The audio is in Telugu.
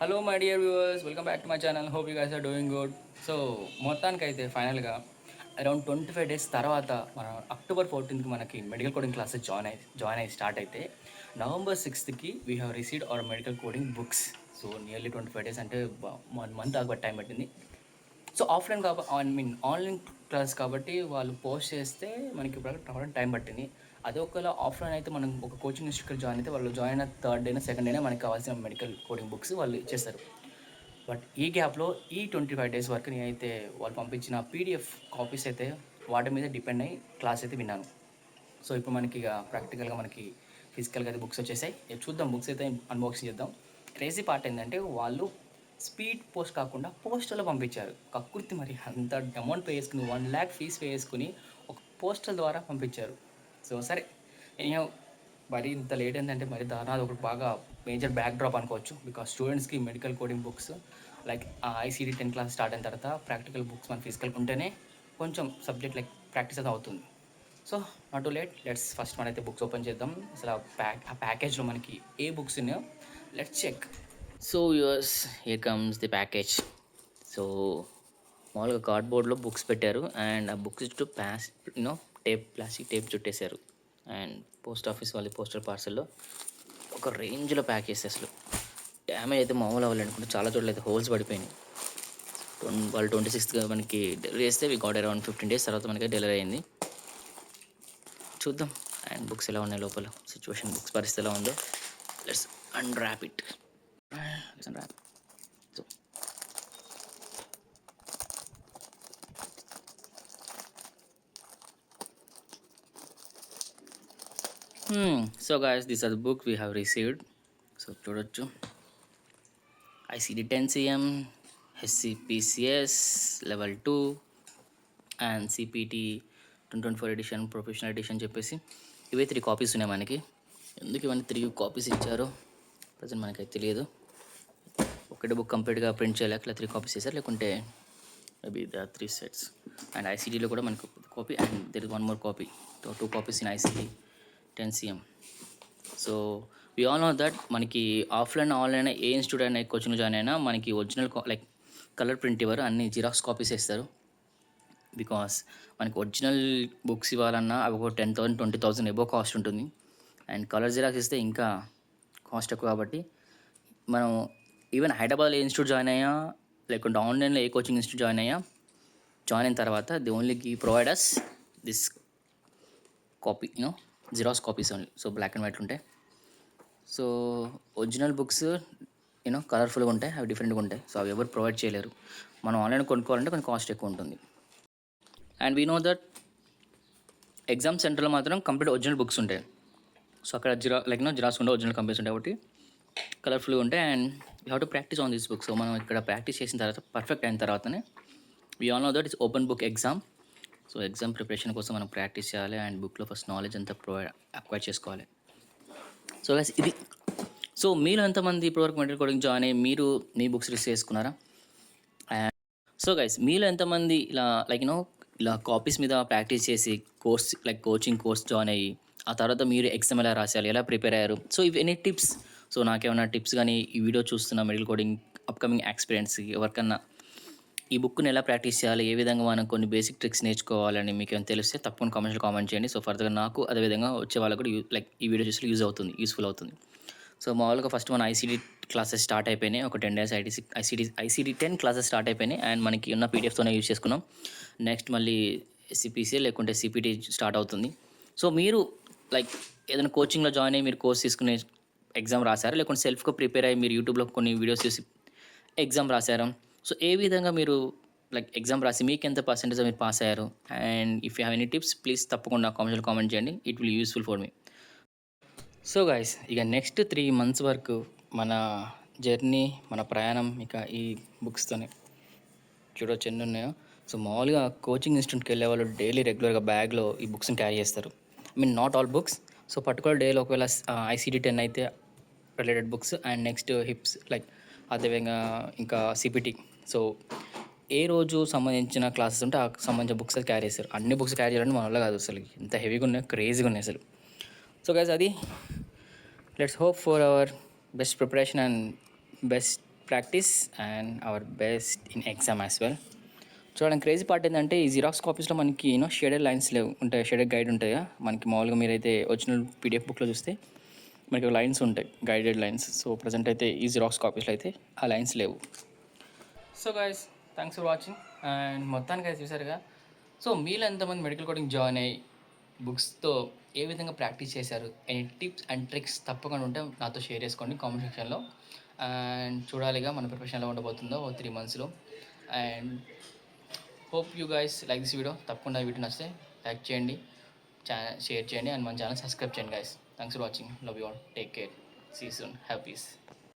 Hello my dear viewers, welcome back to my channel. Hope you guys are doing good. So మొత్తానికైతే ఫైనల్గా అరౌండ్ 25 days తర్వాత మన October 14th మనకి మెడికల్ కోడింగ్ క్లాసెస్ జాయిన్ అయ్యి స్టార్ట్ అయితే November 6th we have received hour medical coding books. So nearly 25 days అంటే 1 month దాకా టైం పట్టింది. సో ఆఫ్లైన్ ఆన్లైన్ క్లాస్ కాబట్టి వాళ్ళు పోస్ట్ చేస్తే మనకి ఇప్పుడు రావడానికి టైం పట్టింది. అదే ఒకవేళ ఆఫ్లైన్ అయితే మనం ఒక కోచింగ్ ఇన్స్టిట్యూట్ జాయిన్ అయితే వాళ్ళు జాయిన్ అయిన థర్డ్ డేనా సెకండ్ డేనా మనకి కావాల్సిన మెడికల్ కోడింగ్ బుక్స్ వాళ్ళు ఇచ్చేస్తారు. బట్ ఈ గ్యాప్లో ఈ 25 days వరకు నేనైతే వాళ్ళు పంపించిన పీడిఎఫ్ కాపీస్ అయితే వాటి మీద డిపెండ్ అయ్యి క్లాస్ అయితే విన్నాను. సో ఇప్పుడు మనకి ఇక ప్రాక్టికల్గా మనకి ఫిజికల్గా అయితే బుక్స్ వచ్చేసాయి. చూద్దాం, బుక్స్ అయితే అన్బాక్సింగ్ చేద్దాం. క్రేజీ పార్ట్ ఏంటంటే వాళ్ళు స్పీడ్ పోస్ట్ కాకుండా పోస్టర్లో పంపించారు. కక్కుర్తి మరి అంత అమౌంట్ పే చేసుకుని 1 lakh ఫీజ్ పే చేసుకుని ఒక పోస్టర్ ద్వారా పంపించారు. సో సరే, ఎనీహౌ మరి ఇంత లేట్ ఏంటంటే మరి దారుణాది ఒకటి బాగా మేజర్ బ్యాక్ డ్రాప్ అనుకోవచ్చు. బికాస్ స్టూడెంట్స్కి medical coding books like ICD 10 class start అయిన తర్వాత ప్రాక్టికల్ బుక్స్ మన ఫిజికల్ ఉంటేనే కొంచెం సబ్జెక్ట్ లైక్ ప్రాక్టీస్ అయితే అవుతుంది. So not too late, let's first మనైతే బుక్స్ ఓపెన్ చేద్దాం. అసలు ఆ ప్యాకేజ్లో మనకి ఏ బుక్స్ ఉన్నాయో let's check. So use here comes the package. So మామూలుగా కార్డ్బోర్డ్లో బుక్స్ పెట్టారు అండ్ ఆ బుక్స్ చుట్టూ ప్లాస్టిక్ టేప్ చుట్టేశారు. అండ్ పోస్ట్ ఆఫీస్ వాళ్ళ పోస్టల్ పార్సల్లో ఒక రేంజ్లో ప్యాక్ చేస్తే అసలు డ్యామేజ్ అయితే మామూలు అవ్వాలి అనుకుంటే చాలా చోట్ల అయితే హోల్స్ పడిపోయినాయి. వాళ్ళు 26th మనకి డెలివరీ చేస్తే వి గాట్ అరౌండ్ 15 days తర్వాత మనకి డెలివరీ అయింది. చూద్దాం అండ్ బుక్స్ ఎలా ఉన్నాయి లోపల సిచ్యువేషన్, బుక్స్ పరిస్థితి ఎలా ఉందో. Let's unwrap it. So so guys, these are the book we have received. So చూడొచ్చు, ICD 10 CM, SCPCS Level 2 and CPT 2024 ఎడిషన్, ప్రొఫెషనల్ ఎడిషన్ చెప్పేసి ఇవే 3 కాపీస్ ఉన్నాయి మనకి. ఎందుకు ఇవన్నీ 3 కాపీస్ ఇచ్చారో ప్రజెంట్ మనకైతే తెలియదు. ఒకటే బుక్ కంప్లీట్గా ప్రింట్ చేయలేక ఇలా 3 కాపీస్ చేశారు, లేకుంటే మేబీ ద 3 sets. అండ్ ICDలో కూడా మనకు copy and there is 1 more copy. 2 copies in ICD 10 CM. So we all know that మనకి ఆఫ్లైన్ ఆన్లైన్ ఏ ఇన్స్టిట్యూట్ అయినా కోచింగ్ జాయిన్ అయినా మనకి ఒరిజినల్ లైక్ కలర్ ప్రింట్ ఇవ్వరు, అన్ని జిరాక్స్ కాపీస్ ఇస్తారు. బికాస్ మనకి ఒరిజినల్ బుక్స్ ఇవ్వాలన్నా అవి ఒక 10,000 20,000 ఎబో కాస్ట్ ఉంటుంది. అండ్ కలర్ జిరాక్స్ ఇస్తే ఇంకా కాస్ట్ ఎక్కువ. కాబట్టి మనం ఈవెన్ హైదరాబాద్లో ఏ ఇన్స్టిట్యూట్ జాయిన్ అయ్యా లేకుంటే ఆన్లైన్లో ఏ కోచింగ్ ఇన్స్టిట్యూట్ జాయిన్ అయిన తర్వాత the only provide us this copy, xerox copies only. So black and white ఉంటాయి. సో ఒరిజినల్ బుక్స్ కలర్ఫుల్గా ఉంటాయి, అవి డిఫరెంట్గా ఉంటాయి. సో అవి ఎవరు ప్రొవైడ్ చేయలేరు. మనం ఆన్లైన్ కొనుక్కోవాలంటే కొంచెం కాస్ట్ ఎక్కువ ఉంటుంది. And we know that exam సెంటర్లో మాత్రం కంప్లీట్ ఒరిజినల్ బుక్స్ ఉంటాయి. సో అక్కడ జిరాక్స్ ఉండే ఒరిజినల్ కంపెనీస్ ఉంటాయి కాబట్టి కలర్ఫుల్గా ఉంటాయి. And we have to practice on this book. So మనం ఇక్కడ ప్రాక్టీస్ చేసిన తర్వాత పర్ఫెక్ట్ అయిన తర్వాతనే we all know that it's open book exam. So exam preparation కోసం మనం ప్రాక్టీస్ చేయాలి అండ్ బుక్లో ఫస్ట్ నాలెడ్జ్ అంతా అక్వైర్ చేసుకోవాలి. సో గైస్ ఇది. సో మీరు ఎంతమంది ఇప్పటివరకు మెటీరియల్ కోడింగ్ జాయిన్ అయ్యి మీరు మీ బుక్స్ రిసీవ్ చేసుకున్నారా? అండ్ సో గైస్, మీలో ఎంతమంది ఇలా ఇలా కాపీస్ మీద ప్రాక్టీస్ చేసి కోచింగ్ కోర్స్ జాయిన్ అయ్యి ఆ తర్వాత మీరు ఎగ్జామ్ ఎలా రాశారు, ఎలా ప్రిపేర్ అయ్యారు? సో ఇవి ఎనీ టిప్స్, సో నాకేమైనా టిప్స్ కానీ ఈ వీడియో చూస్తున్న మెడికల్ కోడింగ్ అప్కమింగ్ ఎక్స్పీరియన్స్ ఎవరికన్నా ఈ బుక్ని ఎలా ప్రాక్టీస్ చేయాలి, ఏ విధంగా మనం కొన్ని బేసిక్ ట్రిక్స్ నేర్చుకోవాలని మీకు ఏమైనా తెలిస్తే తప్పకుండా కామెంట్స్లో కామెంట్ చేయండి. సో ఫర్దర్గా నాకు అదేవిధంగా వచ్చే వాళ్ళకు కూడా ఈ వీడియో చూసి యూస్ఫుల్ అవుతుంది. సో మామూలుగా ఫస్ట్ మన ICD క్లాసెస్ స్టార్ట్ అయిపోయినాయి. ఒక 10 days ICD 10 క్లాసెస్ స్టార్ట్ అయిపోయినాయి అండ్ మనకి ఉన్న PDFతోనే యూజ్ చేసుకున్నాం. నెక్స్ట్ మళ్ళీ SCPC లేకుంటే CPT స్టార్ట్ అవుతుంది. సో మీరు ఏదైనా కోచింగ్లో జాయిన్ అయ్యి మీరు కోర్స్ తీసుకునే ఎగ్జామ్ రాశారా, లేకుంటే సెల్ఫ్గా ప్రిపేర్ అయ్యి మీరు యూట్యూబ్లో కొన్ని వీడియోస్ చూసి ఎగ్జామ్ రాశారా? సో ఏ విధంగా మీరు ఎగ్జామ్ రాసి మీకు ఎంత పర్సెంటేజ్ మీరు పాస్ అయ్యారు? And if you have any tips please తప్పకుండా కామెంట్స్లో కామెంట్ చేయండి. It will useful for me. So guys, ఇక నెక్స్ట్ 3 months వరకు మన జర్నీ, మన ప్రయాణం ఇక ఈ బుక్స్తోనే. చూడవచ్చు ఎన్ని ఉన్నాయో. సో మామూలుగా కోచింగ్ ఇన్స్టిట్యూట్కి వెళ్ళే వాళ్ళు డైలీ రెగ్యులర్గా బ్యాగ్లో ఈ బుక్స్ని క్యారీ చేస్తారు. Not all books. So particular డేలో ఒకవేళ ICD 10 అయితే రిలేటెడ్ బుక్స్ అండ్ నెక్స్ట్ హిప్స్ అదేవిధంగా ఇంకా CPT. సో ఏ రోజు సంబంధించిన క్లాసెస్ ఉంటే ఆ సంబంధించిన బుక్స్ అది క్యారీ చేస్తారు. అన్ని బుక్స్ క్యారీ చేయాలంటే మన వల్ల కాదు, అసలు ఎంత హెవీగా ఉన్నాయి, క్రేజీగా ఉన్నాయి అసలు. సో గైస్, అది let's hope for our best preparation and best practice and our best in exam as well. చూడండి, క్రేజీ పార్ట్ ఏంటంటే ఈ జిరాక్స్ కాపీస్లో మనకి షేడెడ్ లైన్స్ లేవు ఉంటాయి, షేడెడ్ గైడ్ ఉంటాయా మనకి. మామూలుగా మీరైతే ఒరిజినల్ పీడిఎఫ్ బుక్లో చూస్తే మనకి లైన్స్ ఉంటాయి, గైడెడ్ లైన్స్. సో ప్రజెంట్ అయితే ఈ జిరాక్స్ కాపీస్లో అయితే ఆ లైన్స్ లేవు. So guys, thanks for watching. And మొత్తానికి అయితే చూసారుగా. సో మీలో ఎంతమంది మెడికల్ కోడింగ్ జాయిన్ అయ్యి బుక్స్తో ఏ విధంగా ప్రాక్టీస్ చేశారు, ఎనీ టిప్స్ అండ్ ట్రిక్స్ తప్పకుండా ఉంటే నాతో షేర్ చేసుకోండి కామెంట్ సెక్షన్లో. అండ్ చూడాలిగా మన ప్రిపరేషన్ ఎలా ఉండబోతుందో 3 monthsలో. And hope you guys like this video. తప్పకుండా వీడియో నచ్చితే లైక్ చేయండి, షేర్ చేయండి, అండ్ మన ఛానల్ సబ్స్క్రైబ్ చేయండి guys. Thanks for watching. Love you all. Take care. See soon. Have piece.